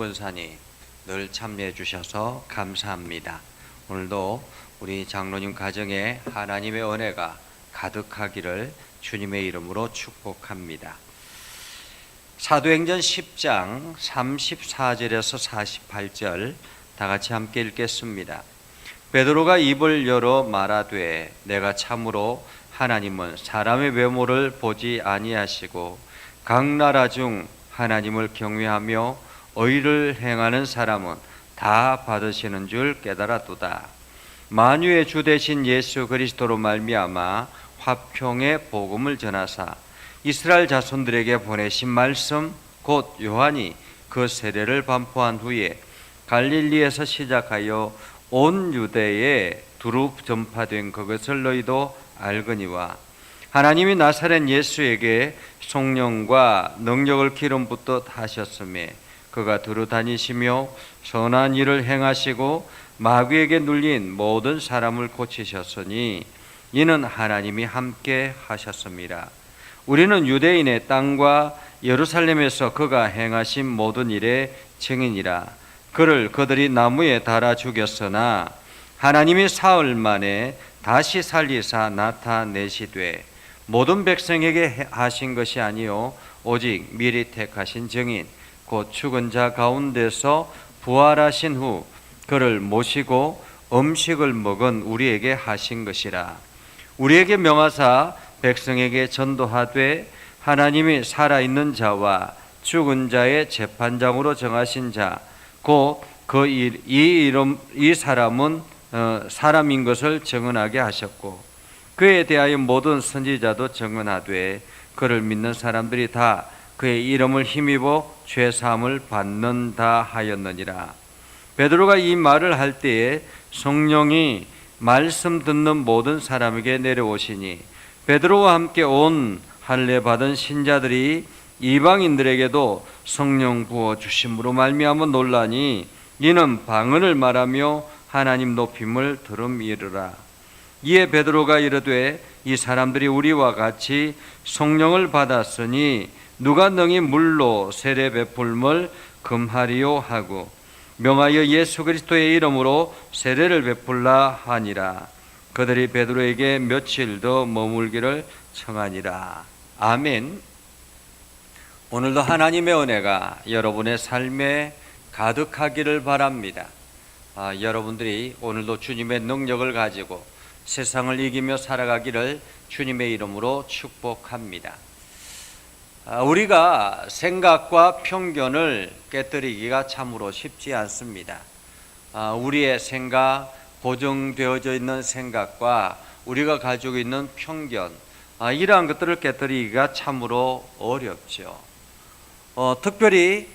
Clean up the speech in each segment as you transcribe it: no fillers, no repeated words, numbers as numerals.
권사님 늘 참여해 주셔서 감사합니다. 오늘도 우리 장로님 가정에 하나님의 은혜가 가득하기를 주님의 이름으로 축복합니다. 사도행전 10장 34절에서 48절 다 같이 함께 읽겠습니다. 베드로가 입을 열어 말하되 내가 참으로 하나님은 사람의 외모를 보지 아니하시고 각 나라 중 하나님을 경외하며 의를 행하는 사람은 다 받으시는 줄 깨달았도다. 만유의 주 되신 예수 그리스도로 말미암아 화평의 복음을 전하사 이스라엘 자손들에게 보내신 말씀 곧 요한이 그 세례를 반포한 후에 갈릴리에서 시작하여 온 유대에 두루 전파된 그것을 너희도 알거니와 하나님이 나사렛 예수에게 성령과 능력을 기름 붓듯 하셨음에 그가 두루 다니시며 선한 일을 행하시고 마귀에게 눌린 모든 사람을 고치셨으니 이는 하나님이 함께 하셨습니다. 우리는 유대인의 땅과 예루살렘에서 그가 행하신 모든 일의 증인이라. 그를 그들이 나무에 달아 죽였으나 하나님이 사흘 만에 다시 살리사 나타내시되 모든 백성에게 하신 것이 아니요 오직 미리 택하신 증인 곧 죽은 자 가운데서 부활하신 후 그를 모시고 음식을 먹은 우리에게 하신 것이라. 우리에게 명하사 백성에게 전도하되 하나님이 살아있는 자와 죽은 자의 재판장으로 정하신 자 곧 이 사람은 사람인 것을 증언하게 하셨고 그에 대하여 모든 선지자도 증언하되 그를 믿는 사람들이 다 그의 이름을 힘입어 죄사함을 받는다 하였느니라. 베드로가 이 말을 할 때에 성령이 말씀 듣는 모든 사람에게 내려오시니 베드로와 함께 온 할례 받은 신자들이 이방인들에게도 성령 부어 주심으로 말미암아 놀라니 이는 방언을 말하며 하나님 높임을 들음이르라. 이에 베드로가 이르되 이 사람들이 우리와 같이 성령을 받았으니 누가 능히 물로 세례 베풀음을 금하리요 하고 명하여 예수 그리스도의 이름으로 세례를 베풀라 하니라. 그들이 베드로에게 며칠 더 머물기를 청하니라. 아멘. 오늘도 하나님의 은혜가 여러분의 삶에 가득하기를 바랍니다. 여러분들이 오늘도 주님의 능력을 가지고 세상을 이기며 살아가기를 주님의 이름으로 축복합니다. 우리가 생각과 편견을 깨뜨리기가 참으로 쉽지 않습니다. 우리의 생각, 고정되어져 있는 생각과 우리가 가지고 있는 편견, 이러한 것들을 깨뜨리기가 참으로 어렵죠. 특별히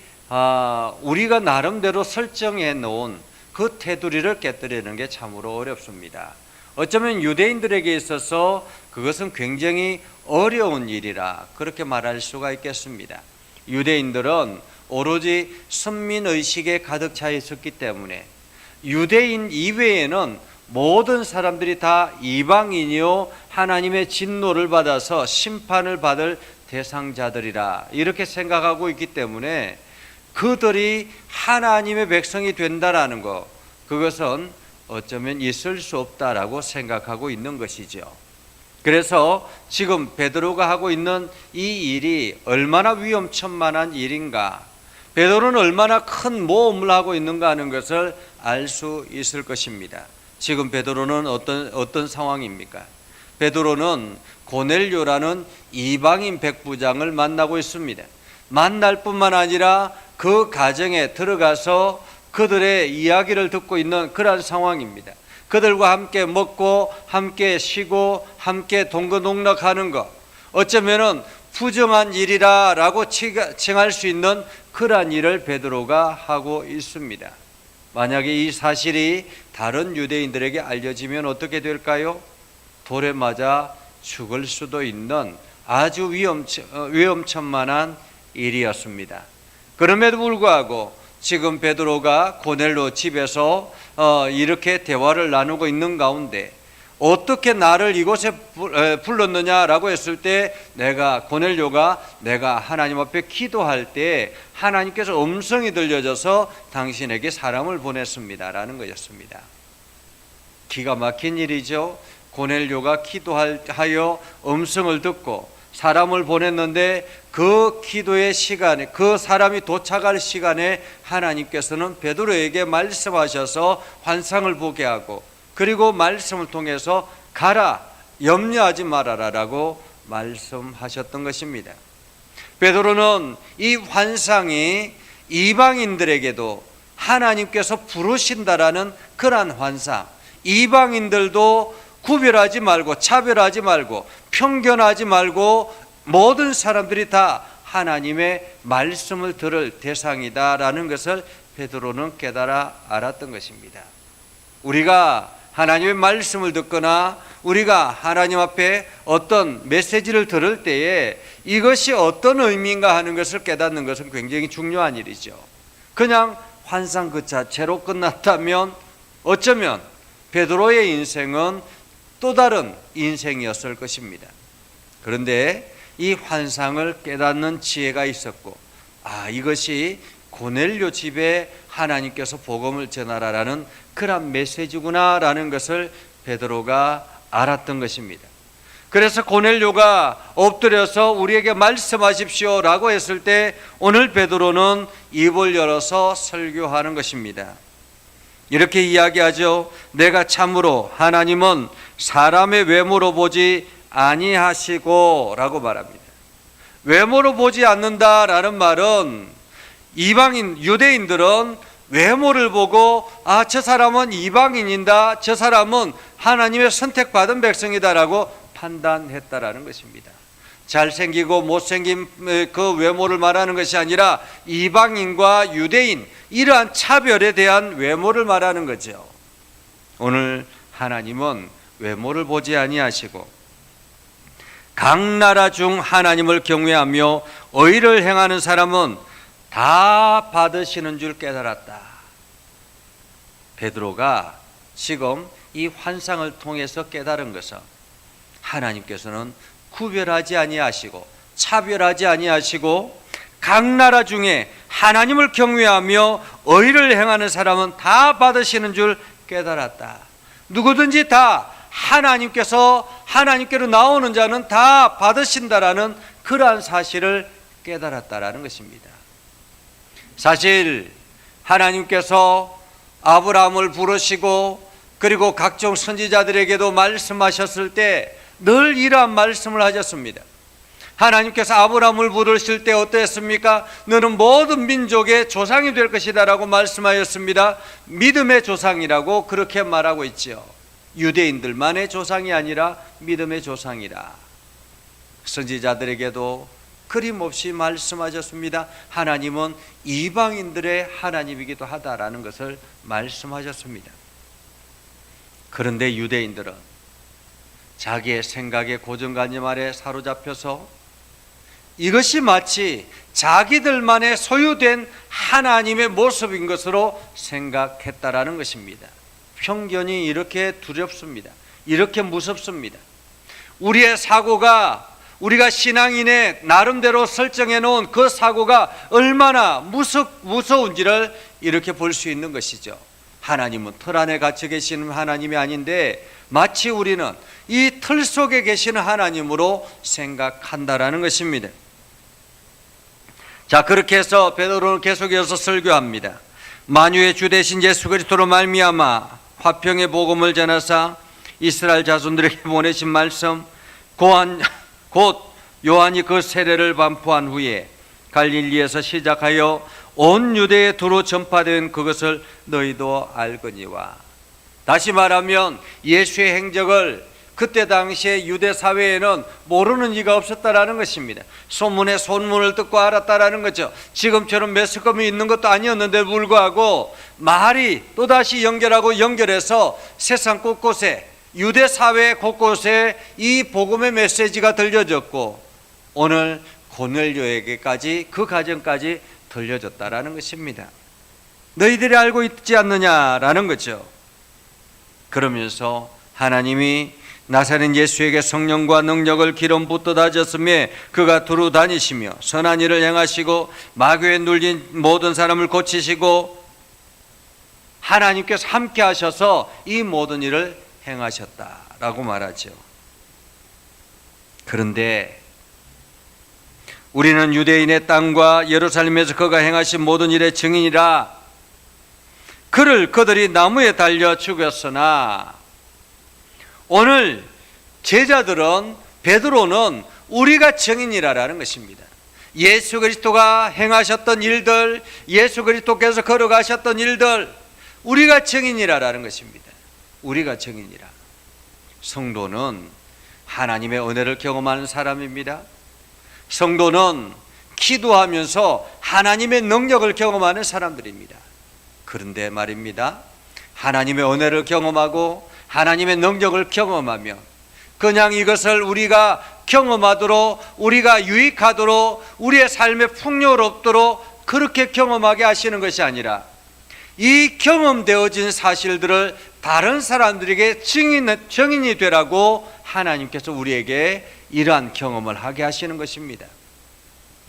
우리가 나름대로 설정해 놓은 그 테두리를 깨뜨리는 게 참으로 어렵습니다. 어쩌면 유대인들에게 있어서 그것은 굉장히 어려운 일이라 그렇게 말할 수가 있겠습니다. 유대인들은 오로지 선민의식에 가득 차 있었기 때문에 유대인 이외에는 모든 사람들이 다 이방인이요 하나님의 진노를 받아서 심판을 받을 대상자들이라 이렇게 생각하고 있기 때문에 그들이 하나님의 백성이 된다라는 것, 그것은 어쩌면 있을 수 없다라고 생각하고 있는 것이죠. 그래서 지금 베드로가 하고 있는 이 일이 얼마나 위험천만한 일인가, 베드로는 얼마나 큰 모험을 하고 있는가 하는 것을 알 수 있을 것입니다. 지금 베드로는 어떤 상황입니까? 베드로는 고넬료라는 이방인 백부장을 만나고 있습니다. 만날 뿐만 아니라 그 가정에 들어가서 그들의 이야기를 듣고 있는 그러한 상황입니다. 그들과 함께 먹고 함께 쉬고 함께 동거농락하는 것, 어쩌면은 부정한 일이라고 칭할 수 있는 그러한 일을 베드로가 하고 있습니다. 만약에 이 사실이 다른 유대인들에게 알려지면 어떻게 될까요? 돌에 맞아 죽을 수도 있는 아주 위험천만한 일이었습니다. 그럼에도 불구하고 지금 베드로가 고넬료 집에서 이렇게 대화를 나누고 있는 가운데 어떻게 나를 이곳에 불렀느냐라고 했을 때 고넬료가 내가 하나님 앞에 기도할 때 하나님께서 음성이 들려져서 당신에게 사람을 보냈습니다라는 것이었습니다. 기가 막힌 일이죠. 고넬료가 기도하여 음성을 듣고 사람을 보냈는데 그 기도의 시간에, 그 사람이 도착할 시간에 하나님께서는 베드로에게 말씀하셔서 환상을 보게 하고, 그리고 말씀을 통해서 가라, 염려하지 말아라라고 말씀하셨던 것입니다. 베드로는 이 환상이 이방인들에게도 하나님께서 부르신다라는 그러한 환상, 이방인들도 구별하지 말고 차별하지 말고 편견하지 말고 모든 사람들이 다 하나님의 말씀을 들을 대상이다라는 것을 베드로는 깨달아 알았던 것입니다. 우리가 하나님의 말씀을 듣거나 우리가 하나님 앞에 어떤 메시지를 들을 때에 이것이 어떤 의미인가 하는 것을 깨닫는 것은 굉장히 중요한 일이죠. 그냥 환상 그 자체로 끝났다면 어쩌면 베드로의 인생은 또 다른 인생이었을 것입니다. 그런데 이 환상을 깨닫는 지혜가 있었고, 이것이 고넬료 집에 하나님께서 복음을 전하라라는 그런 메시지구나라는 것을 베드로가 알았던 것입니다. 그래서 고넬료가 엎드려서 우리에게 말씀하십시오라고 했을 때 오늘 베드로는 입을 열어서 설교하는 것입니다. 이렇게 이야기하죠. 내가 참으로 하나님은 사람의 외모로 보지 아니하시고 라고 말합니다. 외모로 보지 않는다라는 말은 이방인 유대인들은 외모를 보고 저 사람은 이방인이다, 저 사람은 하나님의 선택받은 백성이다라고 판단했다라는 것입니다. 잘생기고 못생긴 그 외모를 말하는 것이 아니라 이방인과 유대인, 이러한 차별에 대한 외모를 말하는 거죠. 오늘 하나님은 외모를 보지 아니하시고 각 나라 중 하나님을 경외하며 의를 행하는 사람은 다 받으시는 줄 깨달았다. 베드로가 지금 이 환상을 통해서 깨달은 것은 하나님께서는 구별하지 아니하시고 차별하지 아니하시고 각 나라 중에 하나님을 경외하며 의를 행하는 사람은 다 받으시는 줄 깨달았다. 누구든지 다 하나님께로 나오는 자는 다 받으신다라는 그러한 사실을 깨달았다라는 것입니다. 사실 하나님께서 아브라함을 부르시고 그리고 각종 선지자들에게도 말씀하셨을 때 늘 이러한 말씀을 하셨습니다. 하나님께서 아브라함을 부르실 때 어떠했습니까? 너는 모든 민족의 조상이 될 것이다 라고 말씀하였습니다. 믿음의 조상이라고 그렇게 말하고 있지요. 유대인들만의 조상이 아니라 믿음의 조상이라. 선지자들에게도 끊임없이 말씀하셨습니다. 하나님은 이방인들의 하나님이기도 하다라는 것을 말씀하셨습니다. 그런데 유대인들은 자기의 생각의 고정관념 아래 사로잡혀서 이것이 마치 자기들만의 소유된 하나님의 모습인 것으로 생각했다라는 것입니다. 편견이 이렇게 두렵습니다. 이렇게 무섭습니다. 우리의 사고가, 우리가 신앙인의 나름대로 설정해 놓은 그 사고가 얼마나 무서운지를 이렇게 볼 수 있는 것이죠. 하나님은 틀 안에 갇혀 계시는 하나님이 아닌데 마치 우리는 이 틀 속에 계시는 하나님으로 생각한다라는 것입니다. 자, 그렇게 해서 베드로는 계속해서 설교합니다. 만유의 주 되신 예수 그리스도로 말미암아 화평의 복음을 전하사 이스라엘 자손들에게 보내신 말씀, 곧 요한이 그 세례를 반포한 후에 갈릴리에서 시작하여 온 유대에 두루 전파된 그것을 너희도 알거니와. 다시 말하면 예수의 행적을 그때 당시에 유대 사회에는 모르는 이가 없었다라는 것입니다. 소문에 소문을 듣고 알았다라는 거죠. 지금처럼 매스컴이 있는 것도 아니었는데 불구하고 말이 또다시 연결해서 세상 곳곳에, 유대 사회 곳곳에 이 복음의 메시지가 들려졌고 오늘 고넬료에게까지, 그 가정까지 들려졌다라는 것입니다. 너희들이 알고 있지 않느냐라는 거죠. 그러면서 하나님이 나사렛 예수에게 성령과 능력을 기름 붓듯 하셨으며 그가 두루 다니시며 선한 일을 행하시고 마귀에 눌린 모든 사람을 고치시고 하나님께서 함께 하셔서 이 모든 일을 행하셨다라고 말하죠. 그런데 우리는 유대인의 땅과 예루살렘에서 그가 행하신 모든 일의 증인이라 그들이 나무에 달려 죽였으나 오늘 제자들은 베드로는 우리가 증인이라는 것입니다. 예수 그리스도가 행하셨던 일들, 예수 그리스도께서 걸어가셨던 일들 우리가 증인이라는 것입니다. 우리가 증인이라. 성도는 하나님의 은혜를 경험하는 사람입니다. 성도는 기도하면서 하나님의 능력을 경험하는 사람들입니다. 그런데 말입니다, 하나님의 은혜를 경험하고 하나님의 능력을 경험하면 그냥 이것을 우리가 경험하도록, 우리가 유익하도록, 우리의 삶에 풍요롭도록 그렇게 경험하게 하시는 것이 아니라 이 경험되어진 사실들을 다른 사람들에게 증인이 되라고 하나님께서 우리에게 이러한 경험을 하게 하시는 것입니다.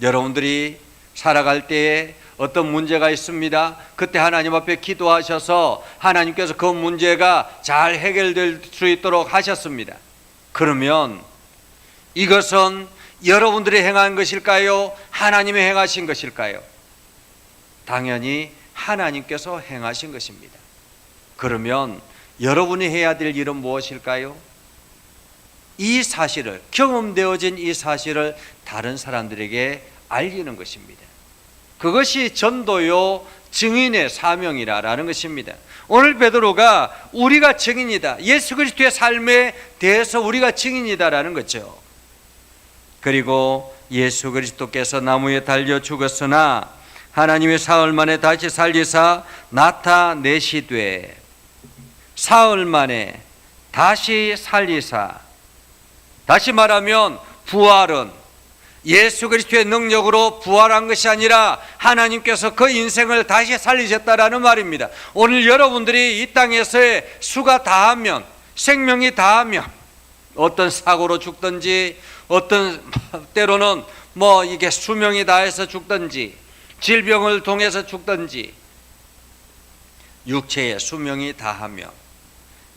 여러분들이 살아갈 때에 어떤 문제가 있습니다. 그때 하나님 앞에 기도하셔서 하나님께서 그 문제가 잘 해결될 수 있도록 하셨습니다. 그러면 이것은 여러분들이 행한 것일까요? 하나님이 행하신 것일까요? 당연히 하나님께서 행하신 것입니다. 그러면 여러분이 해야 될 일은 무엇일까요? 이 사실을, 경험되어진 이 사실을 다른 사람들에게 알리는 것입니다. 그것이 전도요 증인의 사명이라는 것입니다. 오늘 베드로가 우리가 증인이다, 예수 그리스도의 삶에 대해서 우리가 증인이다라는 거죠. 그리고 예수 그리스도께서 나무에 달려 죽었으나 하나님의 사흘 만에 다시 살리사 나타내시되, 사흘 만에 다시 살리사, 다시 말하면 부활은 예수 그리스도의 능력으로 부활한 것이 아니라 하나님께서 그 인생을 다시 살리셨다라는 말입니다. 오늘 여러분들이 이 땅에서의 수가 다하면, 생명이 다하면 어떤 사고로 죽든지, 어떤 때로는 이게 수명이 다해서 죽든지, 질병을 통해서 죽든지, 육체의 수명이 다하면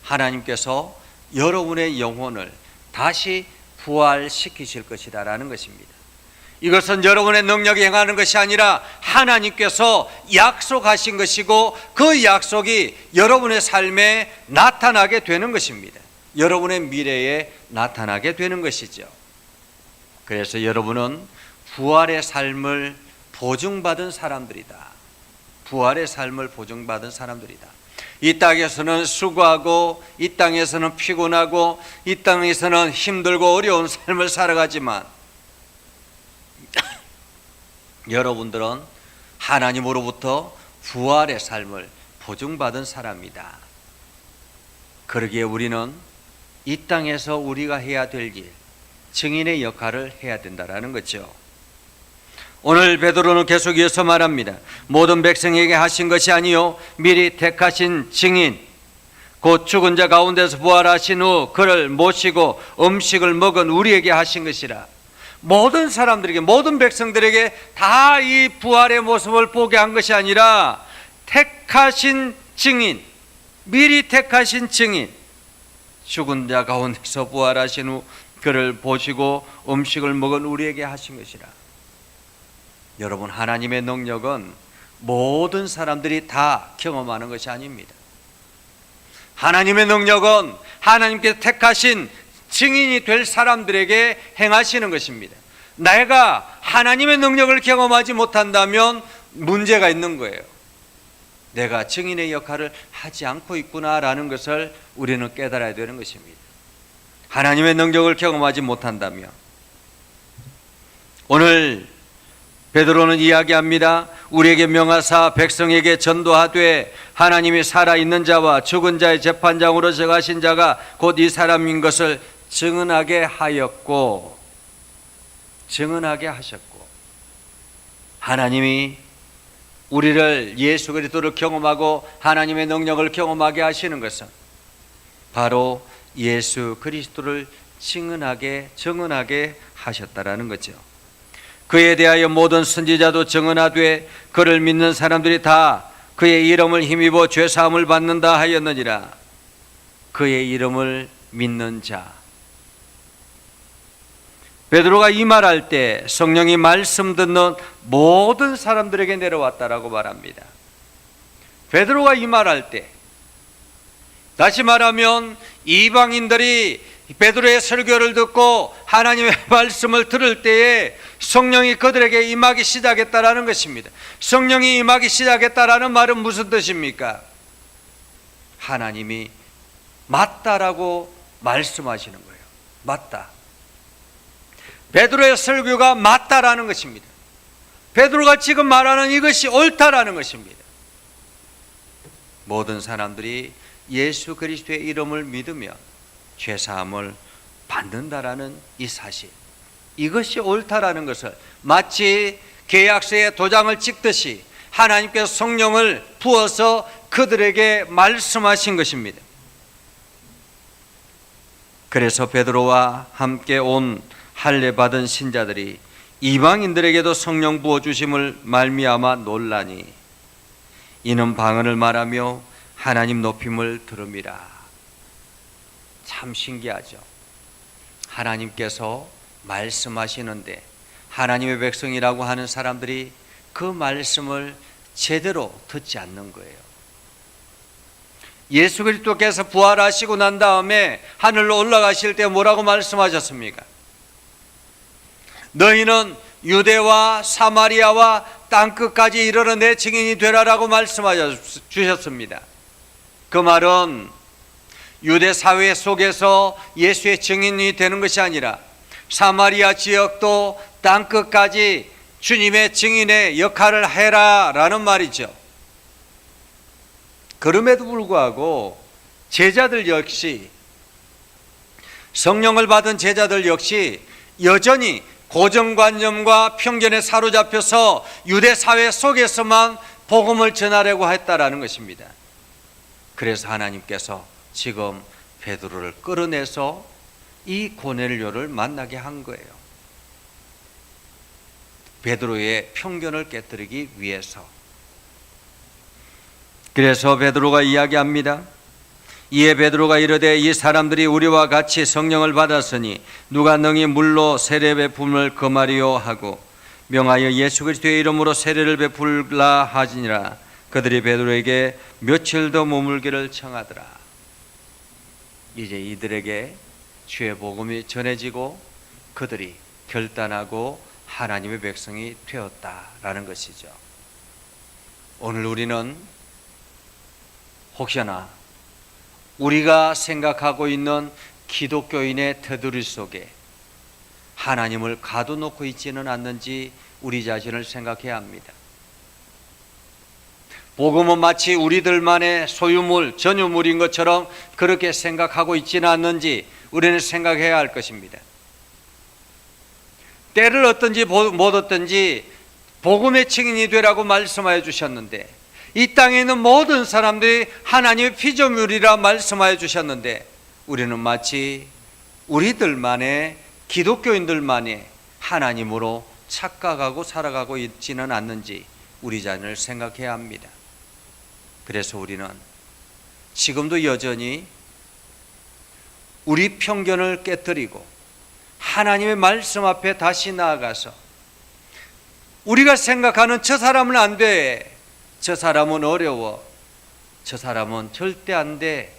하나님께서 여러분의 영혼을 다시 부활시키실 것이다라는 것입니다. 이것은 여러분의 능력이 행하는 것이 아니라 하나님께서 약속하신 것이고 그 약속이 여러분의 삶에 나타나게 되는 것입니다. 여러분의 미래에 나타나게 되는 것이죠. 그래서 여러분은 부활의 삶을 보증받은 사람들이다. 부활의 삶을 보증받은 사람들이다. 이 땅에서는 수고하고, 이 땅에서는 피곤하고, 이 땅에서는 힘들고 어려운 삶을 살아가지만 여러분들은 하나님으로부터 부활의 삶을 보증받은 사람이다. 그러기에 우리는 이 땅에서 우리가 해야 될 일, 증인의 역할을 해야 된다라는 거죠. 오늘 베드로는 계속 이어서 말합니다. 모든 백성에게 하신 것이 아니요 미리 택하신 증인, 곧 죽은 자 가운데서 부활하신 후 그를 모시고 음식을 먹은 우리에게 하신 것이라. 모든 사람들에게, 모든 백성들에게 다 이 부활의 모습을 보게 한 것이 아니라 택하신 증인, 미리 택하신 증인, 죽은 자 가운데서 부활하신 후 그를 보시고 음식을 먹은 우리에게 하신 것이라. 여러분, 하나님의 능력은 모든 사람들이 다 경험하는 것이 아닙니다. 하나님의 능력은 하나님께서 택하신 증인이 될 사람들에게 행하시는 것입니다. 내가 하나님의 능력을 경험하지 못한다면 문제가 있는 거예요. 내가 증인의 역할을 하지 않고 있구나라는 것을 우리는 깨달아야 되는 것입니다. 하나님의 능력을 경험하지 못한다면. 오늘 베드로는 이야기합니다. 우리에게 명하사 백성에게 전도하되 하나님이 살아있는 자와 죽은 자의 재판장으로 정하신 자가 곧 이 사람인 것을 증언하게 하셨고, 하나님이 우리를, 예수 그리스도를 경험하고 하나님의 능력을 경험하게 하시는 것은 바로 예수 그리스도를 증언하게 하셨다라는 거죠. 그에 대하여 모든 선지자도 증언하되 그를 믿는 사람들이 다 그의 이름을 힘입어 죄사함을 받는다 하였느니라. 그의 이름을 믿는 자. 베드로가 이 말할 때 성령이 말씀 듣는 모든 사람들에게 내려왔다라고 말합니다. 베드로가 이 말할 때, 다시 말하면 이방인들이 베드로의 설교를 듣고 하나님의 말씀을 들을 때에 성령이 그들에게 임하기 시작했다라는 것입니다. 성령이 임하기 시작했다라는 말은 무슨 뜻입니까? 하나님이 맞다라고 말씀하시는 거예요. 맞다. 베드로의 설교가 맞다라는 것입니다. 베드로가 지금 말하는 이것이 옳다라는 것입니다. 모든 사람들이 예수 그리스도의 이름을 믿으면 죄사함을 받는다라는 이 사실, 이것이 옳다라는 것을 마치 계약서에 도장을 찍듯이 하나님께서 성령을 부어서 그들에게 말씀하신 것입니다. 그래서 베드로와 함께 온 할례 받은 신자들이 이방인들에게도 성령 부어주심을 말미암아 놀라니 이는 방언을 말하며 하나님 높임을 들음이라. 참 신기하죠. 하나님께서 말씀하시는데 하나님의 백성이라고 하는 사람들이 그 말씀을 제대로 듣지 않는 거예요. 예수 그리스도께서 부활하시고 난 다음에 하늘로 올라가실 때 뭐라고 말씀하셨습니까? 너희는 유대와 사마리아와 땅끝까지 이르러 내 증인이 되라라고 말씀하셨습니다. 그 말은 유대 사회 속에서 예수의 증인이 되는 것이 아니라 사마리아 지역도 땅끝까지 주님의 증인의 역할을 해라라는 말이죠. 그럼에도 불구하고 제자들 역시, 성령을 받은 제자들 역시 여전히 고정관념과 편견에 사로잡혀서 유대 사회 속에서만 복음을 전하려고 했다라는 것입니다. 그래서 하나님께서 지금 베드로를 끌어내서 이 고넬료를 만나게 한 거예요. 베드로의 편견을 깨뜨리기 위해서. 그래서 베드로가 이야기합니다. 이에 베드로가 이르되 이 사람들이 우리와 같이 성령을 받았으니 누가 능히 물로 세례 베품을 금하리요 하고 명하여 예수 그리스도의 이름으로 세례를 베풀라 하지니라. 그들이 베드로에게 며칠 더 머물기를 청하더라. 이제 이들에게 주의 복음이 전해지고 그들이 결단하고 하나님의 백성이 되었다라는 것이죠. 오늘 우리는 혹시나 우리가 생각하고 있는 기독교인의 테두리 속에 하나님을 가둬놓고 있지는 않는지 우리 자신을 생각해야 합니다. 복음은 마치 우리들만의 소유물, 전유물인 것처럼 그렇게 생각하고 있지는 않는지 우리는 생각해야 할 것입니다. 때를 얻든지 못 얻든지 복음의 증인이 되라고 말씀하여 주셨는데, 이 땅에 있는 모든 사람들이 하나님의 피조물이라 말씀하여 주셨는데, 우리는 마치 우리들만의, 기독교인들만의 하나님으로 착각하고 살아가고 있지는 않는지 우리 자신을 생각해야 합니다. 그래서 우리는 지금도 여전히 우리 편견을 깨뜨리고 하나님의 말씀 앞에 다시 나아가서 우리가 생각하는 저 사람은 안 돼, 저 사람은 어려워, 저 사람은 절대 안 돼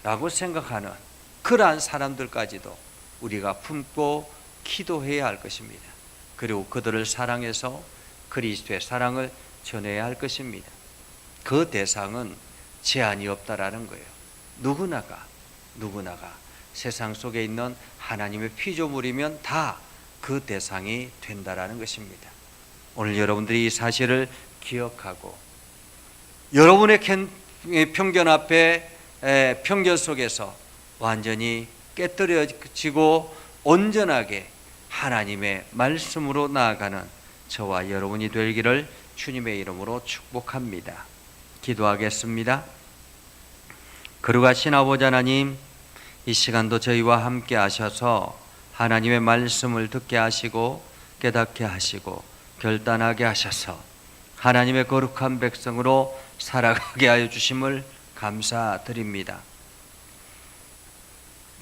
라고 생각하는 그러한 사람들까지도 우리가 품고 기도해야 할 것입니다. 그리고 그들을 사랑해서 그리스도의 사랑을 전해야 할 것입니다. 그 대상은 제한이 없다라는 거예요. 누구나가 세상 속에 있는 하나님의 피조물이면 다 그 대상이 된다라는 것입니다. 오늘 여러분들이 이 사실을 기억하고 여러분의 편견 앞에, 편견 속에서 완전히 깨뜨려지고 온전하게 하나님의 말씀으로 나아가는 저와 여러분이 되기를 주님의 이름으로 축복합니다. 기도하겠습니다. 거룩하신 아버지 하나님, 이 시간도 저희와 함께 하셔서 하나님의 말씀을 듣게 하시고 깨닫게 하시고 결단하게 하셔서 하나님의 거룩한 백성으로 살아가게 하여 주심을 감사드립니다.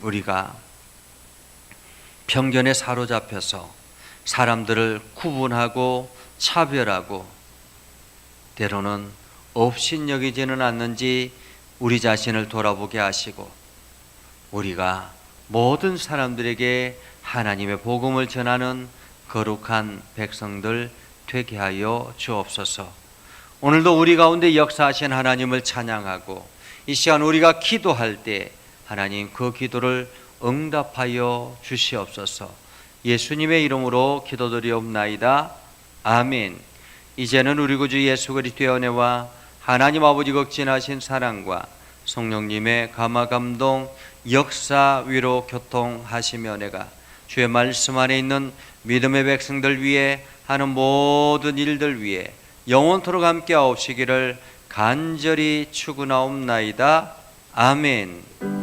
우리가 편견에 사로잡혀서 사람들을 구분하고 차별하고 때로는 업신여기지는 않는지 우리 자신을 돌아보게 하시고 우리가 모든 사람들에게 하나님의 복음을 전하는 거룩한 백성들 되게 하여 주옵소서. 오늘도 우리 가운데 역사하신 하나님을 찬양하고 이 시간 우리가 기도할 때 하나님 그 기도를 응답하여 주시옵소서. 예수님의 이름으로 기도드리옵나이다. 아멘. 이제는 우리 구주 예수 그리스도의 은혜와 하나님 아버지 극진하신 사랑과 성령님의 감화 감동 역사 위로 교통하시며 내가 주의 말씀 안에 있는 믿음의 백성들 위해 하는 모든 일들 위해 영원토록 함께 하옵시기를 간절히 축원하옵나이다. 아멘.